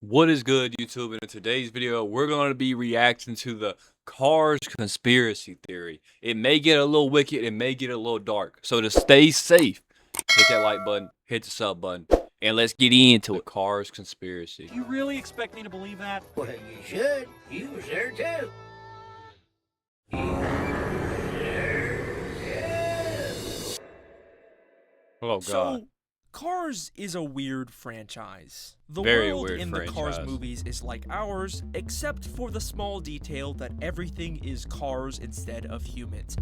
What is good, YouTube? And in today's video, we're going to be reacting to the Cars conspiracy theory. It may get a little wicked, it may get a little dark. So to stay safe, hit that like button, hit the sub button, and let's get into it. Cars conspiracy. You really expect me to believe that? Well, you should. You was there too. Oh God. So, Cars is a weird franchise. The Very world weird in the Cars franchise. movies is like ours, except for the small detail that everything is cars instead of humans.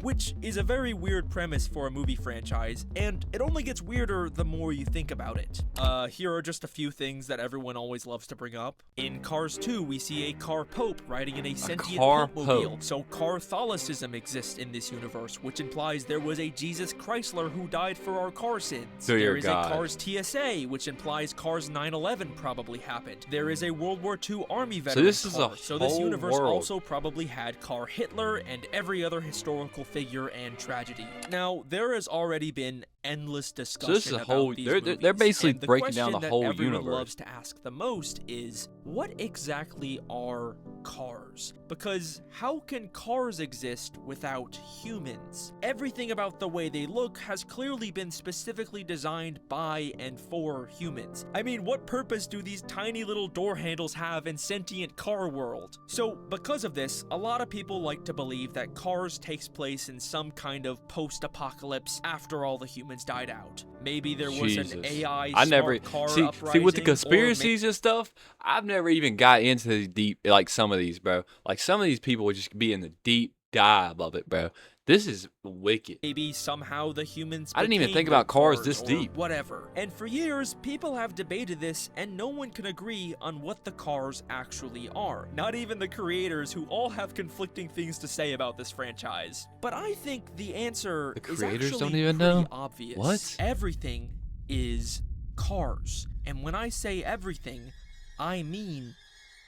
Which is a very weird premise for a movie franchise, and it only gets weirder the more you think about it. Here are just a few things that everyone always loves to bring up. In Cars 2, we see a car pope riding in a sentient car Pope-mobile. pope. So Catholicism exists in this universe, which implies there was a Jesus Chrysler who died for our car sins. Dear There is God. a Cars TSA, which implies Cars 9/11 probably happened. There is a World War II Army veteran this is a car, so this whole universe world. also probably had Car Hitler and every other historical figure and tragedy. Now, there has already been endless discussion this is a about whole- these they're movies, basically and the breaking down the question whole that everyone universe. loves to ask the most is, what exactly are cars? Because how can cars exist without humans? Everything about the way they look has clearly been specifically designed by and for humans. I mean, what purpose do these tiny little door handles have in sentient car world? So, because of this, a lot of people like to believe that Cars takes place in some kind of post-apocalypse after all the humans died out. Maybe there was Jesus. an AI I never smart car see uprising, with the or conspiracies and stuff. I've never even got into the deep like some of these, bro. Like some of these people would just be in the deep dive of it, bro. This is wicked. maybe somehow the humans I didn't even became think the about cars this or deep. whatever. And for years, people have debated this, and no one can agree on what the cars actually are. Not even the creators, who all have conflicting things to say about this franchise. But I think the answer The is creators actually don't even pretty know? obvious. What? Everything is cars. And when I say everything, I mean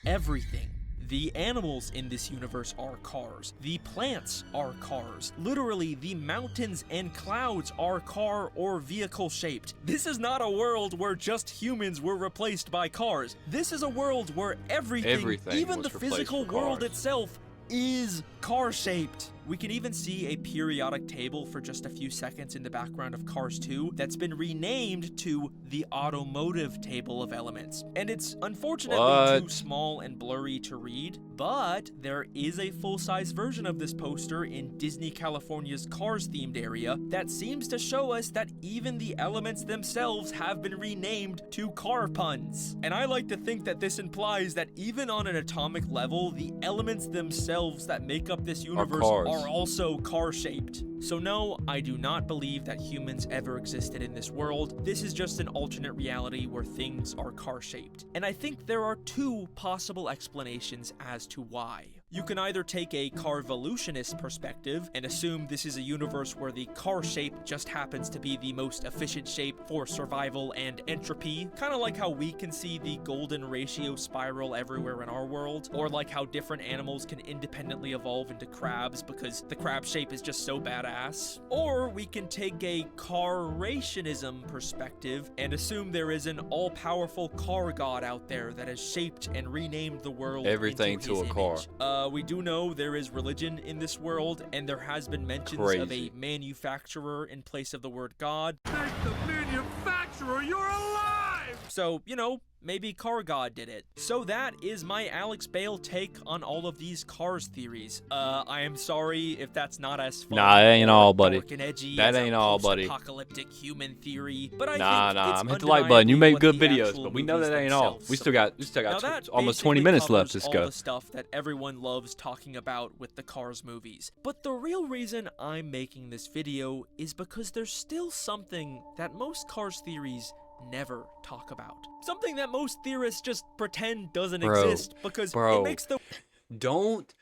everything. The animals in this universe are cars. The plants are cars. Literally, the mountains and clouds are car or vehicle shaped. This is not a world where just humans were replaced by cars. This is a world where everything even was the replaced physical with world cars. itself, is car shaped. We can even see a periodic table for just a few seconds in the background of Cars 2 that's been renamed to the automotive table of elements. And it's unfortunately What? too small and blurry to read, but there is a full-size version of this poster in Disney California's Cars themed area that seems to show us that even the elements themselves have been renamed to car puns. And I like to think that this implies that even on an atomic level, the elements themselves that make up this universe cars. are also car-shaped. So no, I do not believe that humans ever existed in this world. This is just an alternate reality where things are car-shaped. And I think there are two possible explanations as to why. You can either take a carvolutionist perspective and assume this is a universe where the car shape just happens to be the most efficient shape for survival and entropy, kind of like how we can see the golden ratio spiral everywhere in our world, or like how different animals can independently evolve into crabs because the crab shape is just so badass. Or we can take a carrationism perspective and assume there is an all-powerful car god out there that has shaped and renamed the world Everything into to his a car. image. We do know there is religion in this world, and there has been mentions of a Crazy. manufacturer in place of the word God. Thank the manufacturer, you're alive! So, you know, maybe Car God did it. So that is my Alex Bale take on all of these Cars theories. I am sorry if that's not as fun. Nah, that ain't or all, buddy. dark and edgy That as a ain't all, buddy. post-apocalyptic human theory, but I Nah, think it's I'm hit the like button. You undeniably made what good the videos, actual but we know movies that ain't all. themselves We still Now got that almost 20 basically minutes left. covers Let's all go. the stuff that everyone loves talking about with the Cars movies. But the real reason I'm making this video is because there's still something that most Cars theories never talk about. Something that most theorists just pretend doesn't exist because it makes the Don't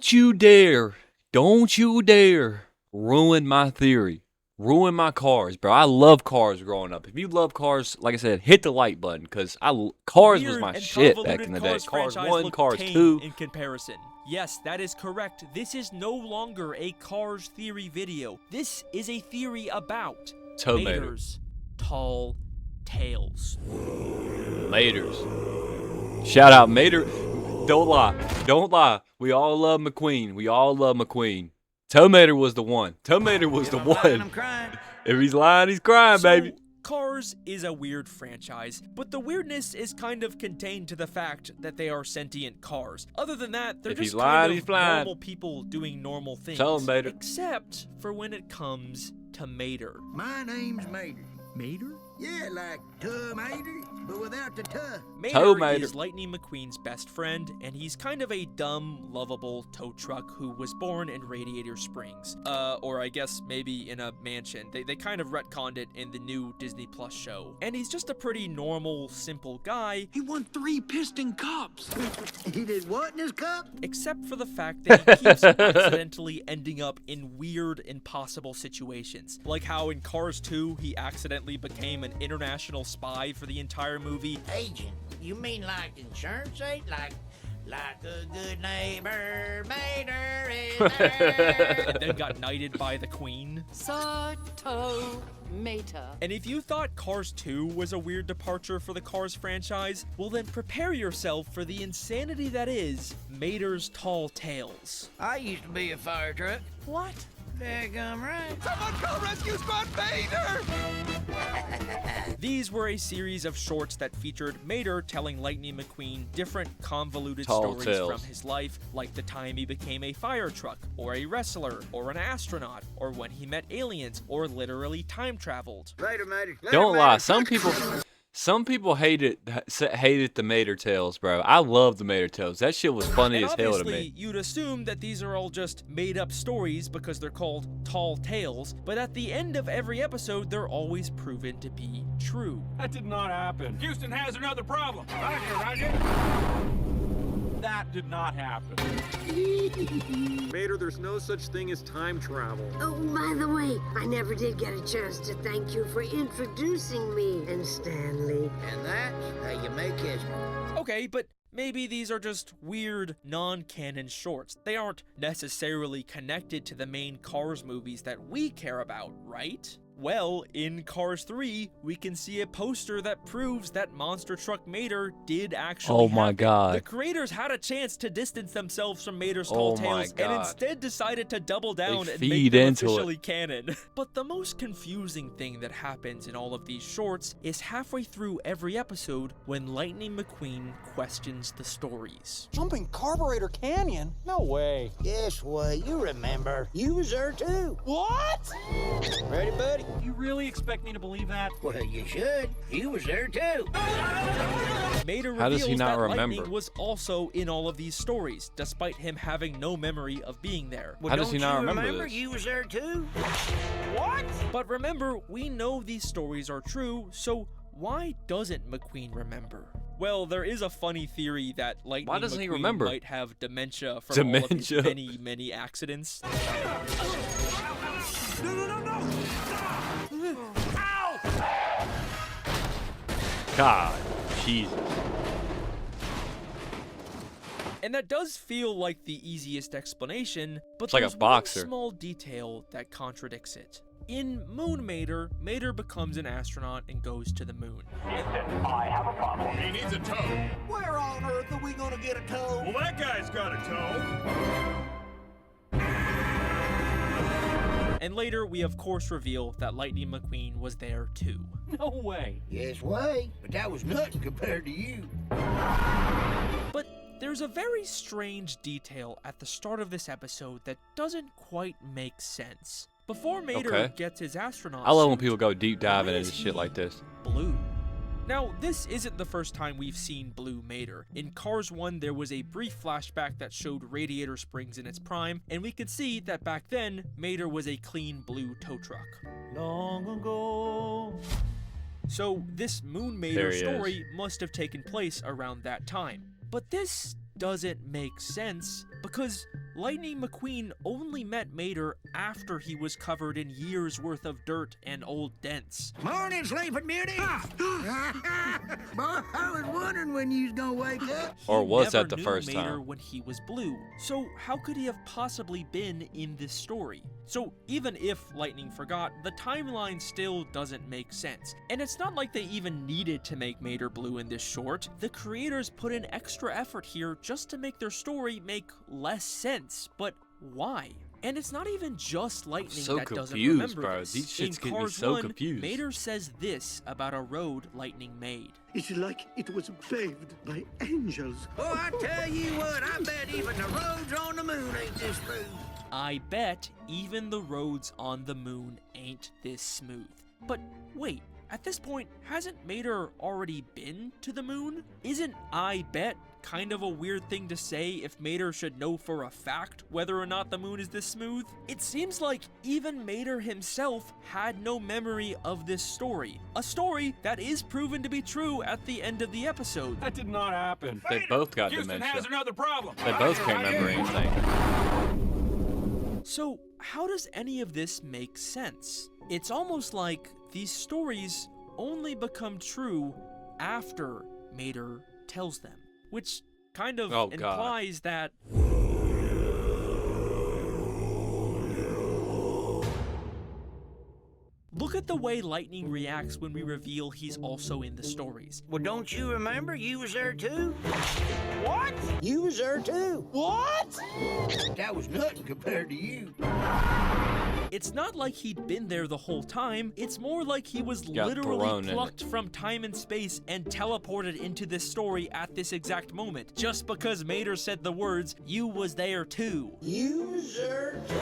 you dare ruin my theory. Ruin my cars, bro. I love cars growing up. If you love cars, like I said, hit the like button because cars was weird my and shit back convoluted in the day. Cars franchise 1, look Cars tame 2. in comparison. Yes, that is correct. This is no longer a Cars theory video. This is a theory about Tomato. Mater's tall tails. Maters. Shout out Mater. Don't lie. We all love McQueen. Tomater was the one. I'm crying. If he's lying, he's crying, baby. Cars is a weird franchise, but the weirdness is kind of contained to the fact that they are sentient cars. Other than that, they're If he's just lying, kind he's of flying. normal people doing normal things. Tell 'em, Mater. Except for when it comes to Mater. My name's Mater. Mater? Yeah, like Mater, but without the tuh. Mater Mater. is Lightning McQueen's best friend, and he's kind of a dumb, lovable tow truck who was born in Radiator Springs. Or I guess maybe in a mansion. They kind of retconned it in the new Disney Plus show. And he's just a pretty normal, simple guy, He won 3 piston cups. He did what in his cup? except for the fact that he keeps accidentally ending up in weird, impossible situations. Like how in Cars 2, he accidentally became an international spy for the entire movie. Agent. You mean like insurance agent? Like a good neighbor, Mater is there. And then got knighted by the Queen. Sarto Mater. And if you thought Cars 2 was a weird departure for the Cars franchise, well then prepare yourself for the insanity that is Mater's Tall Tales. I used to be a fire truck. What? Daggum right. Someone call Rescue Squad Vader! These were a series of shorts that featured Mater telling Lightning McQueen different convoluted Tall stories tales. from his life, like the time he became a fire truck, or a wrestler, or an astronaut, or when he met aliens, or literally time traveled. Later, Mater. Later, Don't lie. Mater. Some people hated the Mater Tales, bro. I love the Mater Tales. That shit was funny And as hell to obviously, me. you'd assume that these are all just made-up stories because they're called Tall Tales, but at the end of every episode, they're always proven to be true. That did not happen. Houston has another problem. Roger. That did not happen. Mater, there's no such thing as time travel. Oh, by the way, I never did get a chance to thank you for introducing me and Stanley. And that's how you make history. Okay, but maybe these are just weird, non-canon shorts. They aren't necessarily connected to the main Cars movies that we care about, right? Well, in Cars 3, we can see a poster that proves that Monster Truck Mater did actually Oh my happen. God. The creators had a chance to distance themselves from Mater's Oh Tall my Tales and God. instead decided to double down and feed make them into it. officially canon. But the most confusing thing that happens in all of these shorts is halfway through every episode when Lightning McQueen questions the stories. Jumping Carburetor Canyon? No way. Yes, well, you remember. You was there too. What? Ready, buddy? You really expect me to believe that? Well, you should. You was there too. Mater How does reveals he not that remember? Lightning was also in all of these stories, despite him having no memory of being there. Well, How does he don't not you remember this? You was there too. But remember, we know these stories are true, so why doesn't McQueen remember? Well, there is a funny theory that Lightning doesn't he McQueen remember? might have dementia from all of his Dementia. many accidents. No! Ow! God, Jesus. And that does feel like the easiest explanation, but It's like a there's boxer. one small detail that contradicts it. In Moon Mater, Mater becomes an astronaut and goes to the moon. He needs a tow. Where on earth are we gonna get a tow? Well, that guy's got a tow. And later, we of course reveal that Lightning McQueen was there too. No way. Yes, way. But that was nothing compared to you. But there's a very strange detail at the start of this episode that doesn't quite make sense. Before Mater Okay. gets his astronaut I love when suit, people go deep diving why into is shit he like this. blue? Now, this isn't the first time we've seen Blue Mater. In Cars 1, there was a brief flashback that showed Radiator Springs in its prime, and we could see that back then, Mater was a clean blue tow truck. Long ago. So, this Moon Mater There he story must have taken place around that time. But this doesn't make sense, because Lightning McQueen only met Mater after he was covered in years worth of dirt and old dents. Morning, Sleeping Beauty. Boy, I was wondering when you was gonna wake up. Or He was never that the knew first Mater time? when he was blue. So how could he have possibly been in this story? So even if Lightning forgot, the timeline still doesn't make sense. And it's not like they even needed to make Mater blue in this short. The creators put in extra effort here just to make their story make less sense. But why? And it's not even just Lightning So that doesn't confused, remember bro. this. These In shits get me Cars so 1, confused. Mater says this about a road Lightning made. It's like it was paved by angels. Boy, I tell you what, I bet even the roads on the moon ain't this smooth. I bet even the roads on the moon ain't this smooth. But wait, at this point, hasn't Mater already been to the moon? Isn't I bet kind of a weird thing to say if Mater should know for a fact whether or not the moon is this smooth? It seems like even Mater himself had no memory of this story. A story that is proven to be true at the end of the episode. That did not happen. They both got Houston dementia. has another problem. They both can't remember anything. So, how does any of this make sense? It's almost like these stories only become true after Mater tells them, which kind of Oh, God. implies that look at the way Lightning reacts when we reveal he's also in the stories. Well, don't you remember you was there too? What? You was there too. What? That was nothing compared to you. It's not like he'd been there the whole time, it's more like he was Got literally thrown in it. plucked from time and space and teleported into this story at this exact moment, just because Mater said the words, "You was there too." You was there too.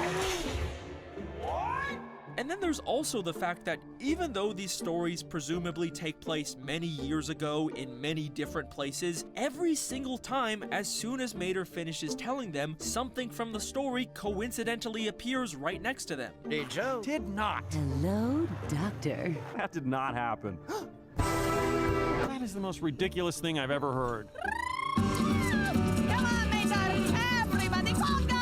And then there's also the fact that even though these stories presumably take place many years ago in many different places, every single time, as soon as Mater finishes telling them, something from the story coincidentally appears right next to them. Did so? Did not. Hello, Doctor. That did not happen. That is the most ridiculous thing I've ever heard. Come on, Mater! Everybody conga!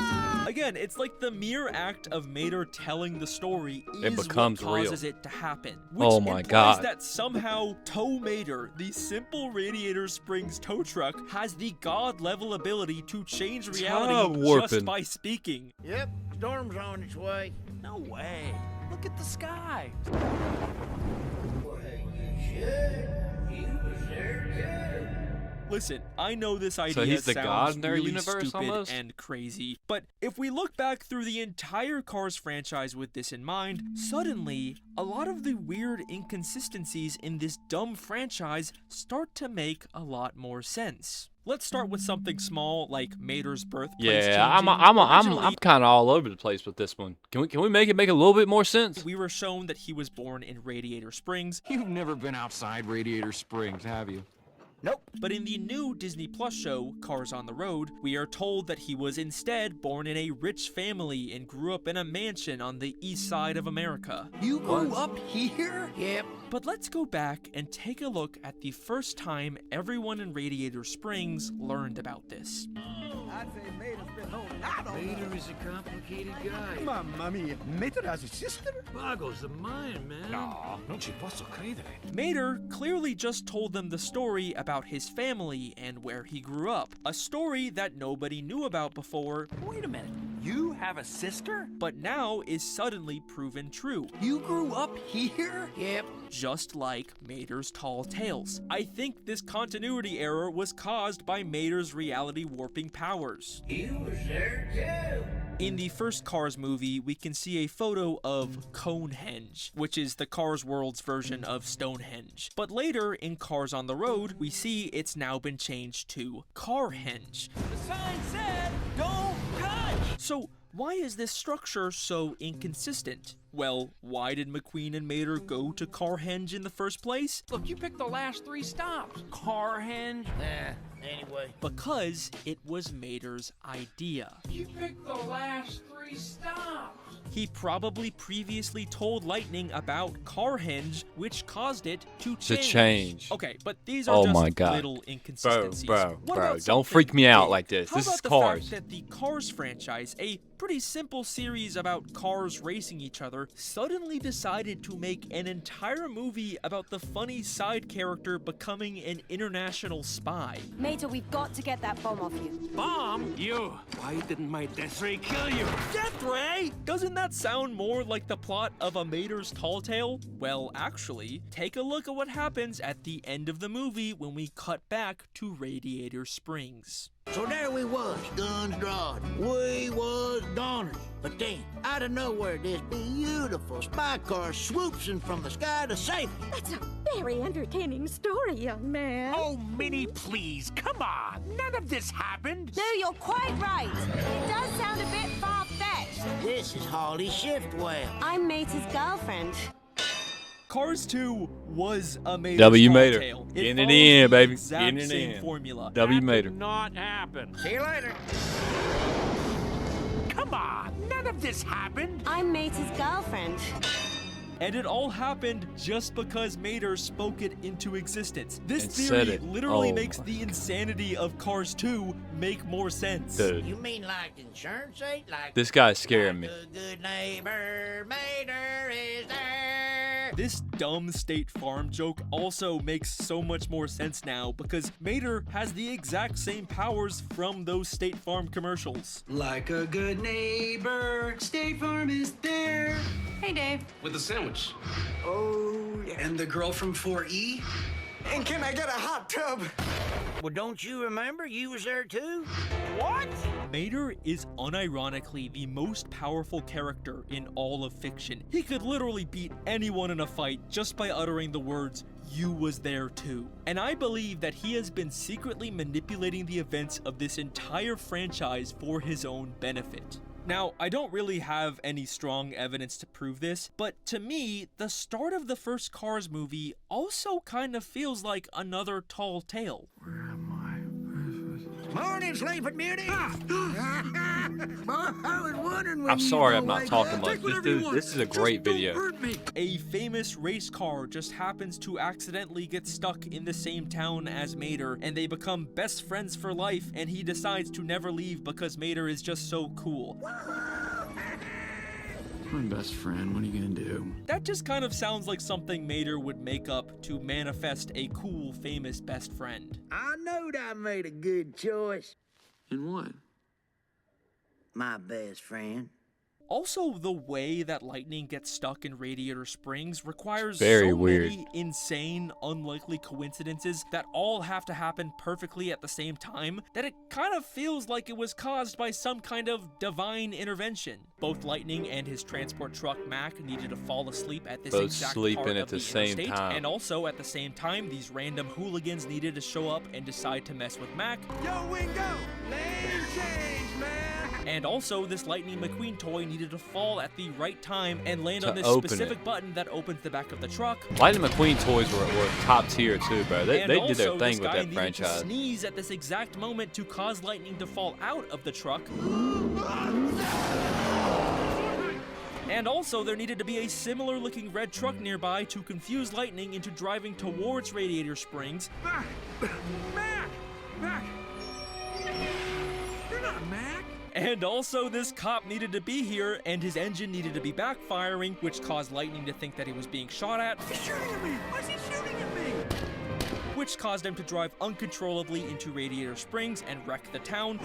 Again, it's like the mere act of Mater telling the story It is becomes what real. causes it to happen. Which Oh my implies God. that somehow Tow Mater, the simple Radiator Springs tow truck, has the god-level ability to change reality Time warping. just by speaking. Yep, storm's on its way. No way. Look at the sky. Well, you should. You was there Listen, I know this idea So he's the sounds god in their really universe stupid almost? and crazy, but if we look back through the entire Cars franchise with this in mind, suddenly, a lot of the weird inconsistencies in this dumb franchise start to make a lot more sense. Let's start with something small like Mater's birthplace Yeah, I'm changing. kind of all over the place with this one. Can we make it make a little bit more sense? We were shown that he was born in Radiator Springs, You've never been outside Radiator Springs, have you? Nope. but in the new Disney Plus show, Cars on the Road, we are told that he was instead born in a rich family and grew up in a mansion on the east side of America. You grew up here? Yep. But let's go back and take a look at the first time everyone in Radiator Springs learned about this. I'd say Mater's been holding out on Mater is a complicated guy. Mamma mia, Mater has a sister? Boggles the mind, man. No, non ci posso credere. Mater clearly just told them the story about his family and where he grew up, a story that nobody knew about before, Wait a minute. You have a sister? but now is suddenly proven true. You grew up here? Yep. Just like Mater's tall tales. I think this continuity error was caused by Mater's reality warping powers. You was there too. In the first Cars movie, we can see a photo of Conehenge, which is the Cars world's version of Stonehenge. But later, in Cars on the Road, we see it's now been changed to Carhenge. The sign said, don't touch! So, why is this structure so inconsistent? Well, why did McQueen and Mater go to Carhenge in the first place? Look, you picked the last 3 stops. Carhenge. Anyway. Because it was Mater's idea. You picked the last 3 stops. He probably previously told Lightning about Carhenge, which caused it to change. Okay, but these are just my God. little inconsistencies. Bro, What about don't freak something me out big? like this. How This about is the Cars. fact that the Cars franchise, a pretty simple series about cars racing each other, suddenly decided to make an entire movie about the funny side character becoming an international spy? Mater, we've got to get that bomb off you. Bomb? You! Why didn't my death ray kill you? Death Ray? Doesn't that sound more like the plot of a Mater's Tall Tale? Well, actually, take a look at what happens at the end of the movie when we cut back to Radiator Springs. So there we was, guns drawn. We was goners. But then, out of nowhere, this beautiful spy car swoops in from the sky to save us. That's a very entertaining story, young man. Oh, Minnie, please, come on. None of this happened. No, you're quite right. It does sound a bit far-fetched. This is Holly Shiftwell. I'm Mater's girlfriend. Cars 2 was a Mater's W Tall Mater. Tale. Getting it follows in, the baby. exact Getting it same in. formula. W That Mater. did not happen. See you later. Come on. None of this happened. I'm Mater's girlfriend. And it all happened just because Mater spoke it into existence. This And said theory it. literally Oh makes my the insanity of Cars 2 make more sense. Dude, You mean like insurance aid? Like this guy's scaring me. a good neighbor, Mater is there. This dumb State Farm joke also makes so much more sense now because Mater has the exact same powers from those State Farm commercials. Like a good neighbor, State Farm is there. Hey, Dave. With a sandwich. Oh, yeah. And the girl from 4E? And can I get a hot tub? Well, don't you remember? You was there too. What? Mater is unironically the most powerful character in all of fiction. He could literally beat anyone in a fight just by uttering the words, "You was there too." And I believe that he has been secretly manipulating the events of this entire franchise for his own benefit. Now, I don't really have any strong evidence to prove this, but to me, the start of the first Cars movie also kind of feels like another Tall Tale. Morning, Sleeping Beauty. I was wondering when I'm sorry I'm not talking much. This is a great video. A famous race car just happens to accidentally get stuck in the same town as Mater, and they become best friends for life, and he decides to never leave because Mater is just so cool. My best friend, what are you gonna do? That just kind of sounds like something Mater would make up to manifest a cool, famous best friend. I knowed I made a good choice. In what? My best friend. Also, the way that Lightning gets stuck in Radiator Springs requires Very so weird. many insane, unlikely coincidences that all have to happen perfectly at the same time that it kind of feels like it was caused by some kind of divine intervention. Both Lightning and his transport truck Mac needed to fall asleep at this Both exact sleeping part at of the same interstate, time. and also at the same time, these random hooligans needed to show up and decide to mess with Mac. Yo, Wingo! Lane change, man! And also, this Lightning McQueen toy needed to fall at the right time and land To on this open specific it. button that opens the back of the truck. Lightning McQueen toys were top tier too, bro. They And did also, their this thing with guy that needed franchise. to sneeze at this exact moment to cause Lightning to fall out of the truck. And also, there needed to be a similar looking red truck nearby to confuse Lightning into driving towards Radiator Springs. Mac! Mac! You're not Mac! And also, this cop needed to be here, and his engine needed to be backfiring, which caused Lightning to think that he was being shot at. He's shooting at me! Why is he shooting at me? Which caused him to drive uncontrollably into Radiator Springs and wreck the town.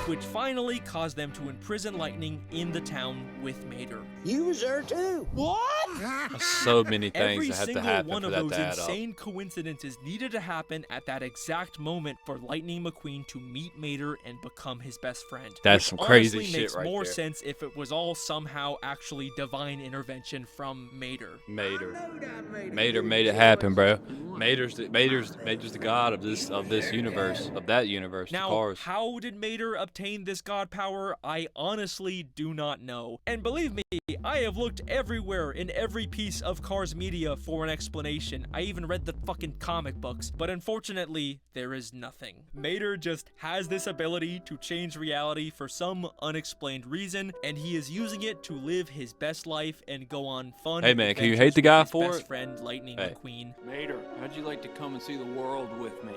Which finally caused them to imprison Lightning in the town with Mater. You was there too. What? So many things Every that have to single happen one for of that those to add up. insane coincidences needed to happen at that exact moment for Lightning McQueen to meet Mater and become his best friend. That's which some crazy honestly shit makes right more there. sense if it was all somehow actually divine intervention from Mater. Mater made it happen, bro. Mater's the god of this universe, of that universe, the Now, Cars. how did Mater obtain this god power? I honestly do not know. And believe me, I have looked everywhere in every piece of Cars media for an explanation. I even read the fucking comic books, but unfortunately, there is nothing. Mater just has this ability to change reality for some unexplained reason, and he is using it to live his best life and go on fun Hey, man, can you adventures hate the with guy his for best it? friend, Lightning Hey. McQueen. Mater, how'd you like to come and see the world with me?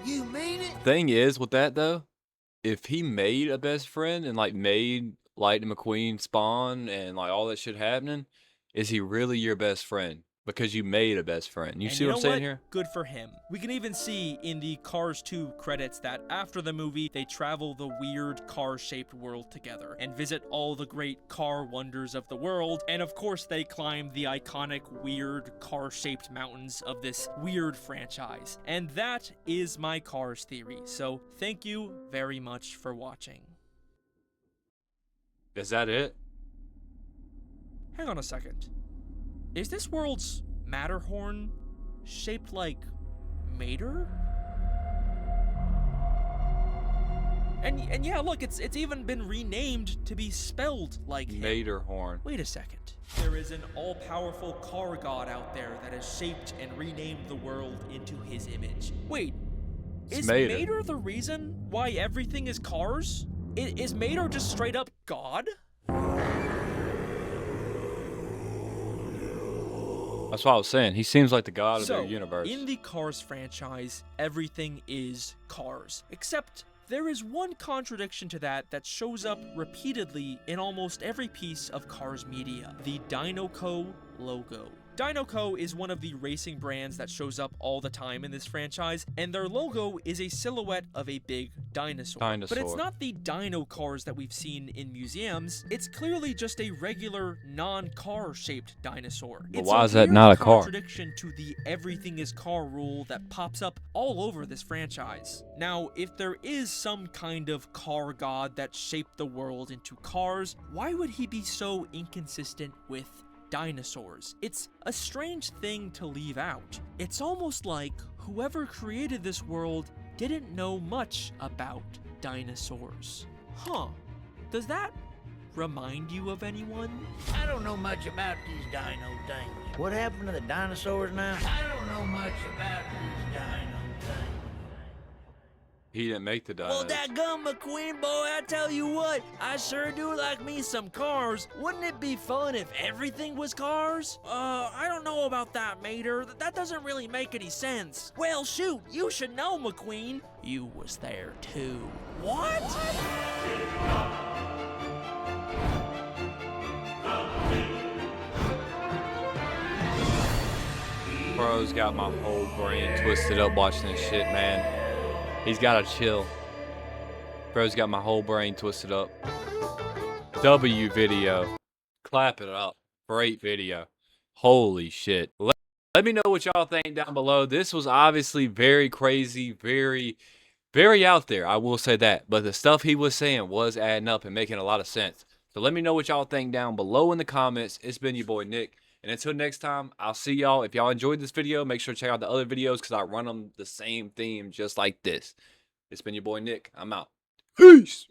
You mean it? Thing is with that though, if he made a best friend and like made Lightning McQueen spawn and like all that shit happening, is he really your best friend? Because you made a best friend. You And see you what know I'm saying what? here? Good for him. We can even see in the Cars 2 credits that after the movie, they travel the weird car-shaped world together and visit all the great car wonders of the world. And of course, they climb the iconic weird car-shaped mountains of this weird franchise. And that is my Cars theory. So thank you very much for watching. Is that it? Hang on a second. Is this world's Matterhorn shaped like Mater? And yeah, look, it's even been renamed to be spelled like him. Materhorn. Wait a second. There is an all-powerful car god out there that has shaped and renamed the world into his image. Wait, It's is Mater. Mater the reason why everything is cars? Is Mater just straight up God? That's what I was saying. He seems like the god of So, their universe. in the Cars franchise, everything is cars. Except, there is one contradiction to that shows up repeatedly in almost every piece of Cars media. The Dinoco logo. Dinoco is one of the racing brands that shows up all the time in this franchise, and their logo is a silhouette of a big dinosaur. But it's not the dino cars that we've seen in museums. It's clearly just a regular, non-car shaped dinosaur. But It's why a is that weird not a car? contradiction to the everything is car rule that pops up all over this franchise. Now, if there is some kind of car god that shaped the world into cars, why would he be so inconsistent with dinosaurs? It's a strange thing to leave out. It's almost like whoever created this world didn't know much about dinosaurs. Huh. Does that remind you of anyone? I don't know much about these dino things. What happened to the dinosaurs now? I don't know much about these dino things. He didn't make the dinos. Well, dadgum, McQueen boy, I tell you what, I sure do like me some cars. Wouldn't it be fun if everything was cars? I don't know about that, Mater. That doesn't really make any sense. Well, shoot, you should know, McQueen. You was there too. What? Bro's got my whole brain twisted up watching this shit, man. He's gotta chill. Bro's got my whole brain twisted up. W video. Clap it up. Great video. Holy shit. Let me know what y'all think down below. This was obviously very crazy, very out there. I will say that. But the stuff he was saying was adding up and making a lot of sense. So let me know what y'all think down below in the comments. It's been your boy Nick. And until next time, I'll see y'all. If y'all enjoyed this video, make sure to check out the other videos because I run them the same theme just like this. It's been your boy Nick. I'm out. Peace.